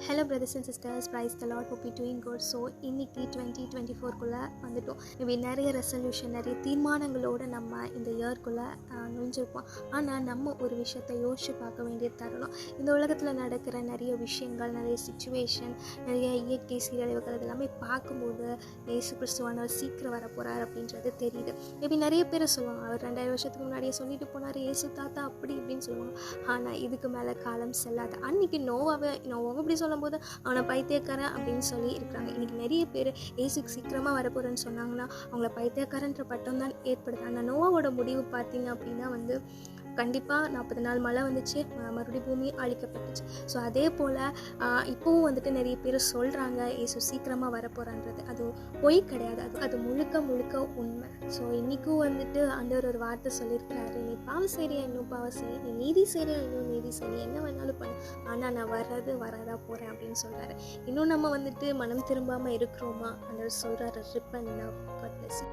Hello brothers and sisters, price the Lord, hope you doing good. So இன்றைக்கி 2024 வந்துட்டோம். Maybe நிறைய resolution, நிறைய தீர்மானங்களோடு நம்ம இந்த இயர்க்குள்ளே நுழைஞ்சிருப்போம். ஆனால் நம்ம ஒரு விஷயத்தை யோசித்து பார்க்க வேண்டிய தருணம். இந்த உலகத்தில் நடக்கிற நிறைய விஷயங்கள், நிறைய சிச்சுவேஷன், நிறைய இயற்கை சீரழிவுகள் இதெல்லாமே பார்க்கும்போது இயேசு கிறிஸ்துவானவர் சீக்கிரம் வர போகிறார் அப்படின்றது தெரியுது. மேபி நிறைய பேர் சொல்லுவாங்க, அவர் 2000 வருஷத்துக்கு முன்னாடியே சொல்லிட்டு போனார் இயேசு தாத்தா அப்படி இப்படின்னு சொல்லுவாங்க. ஆனால் இதுக்கு மேலே காலம் செல்லாது. அன்றைக்கி நோவாவை இப்படி சொல்லும்போது அவனை பைத்தியக்காரன் அப்படின்னு சொல்லி இருக்கிறாங்க. இன்றைக்கி நிறைய பேர் இயேசுக்கு சீக்கிரமாக வரப்போகிறேன்னு சொன்னாங்கன்னா அவங்கள பைத்தியக்காரன்ற பட்டம் தான் ஏற்படுது. ஆனால் நோவாவோட முடிவு பார்த்தீங்க அப்படின்னா கண்டிப்பாக 40 நாள் மழை வந்துச்சு, மறுபடியும் பூமி அழிக்கப்பட்டுச்சு. ஸோ அதே போல் இப்போவும் நிறைய பேர் சொல்கிறாங்க இயேசு சீக்கிரமாக வரப்போகிறான்றது. அது பொய் கிடையாது, அது முழுக்க உண்மை. ஸோ இன்றைக்கும் ஆண்டவர் ஒரு வார்த்தை சொல்லியிருக்கிறாரு, நீ பாவம் செய்றியா இன்னும் பாவம் செய்ய, நீ நீதி செய்றியா இன்னும் நீதி செய்ய, என்ன வேணாலும் பண்ணு, ஆனால் நான் வரதா போகிறேன் அப்படின்னு சொல்கிறாரு. இன்னும் நம்ம மனம் திரும்பாமல் இருக்கிறோமா? ஆண்டவர் சொல்கிறாரு, repent now. God bless you.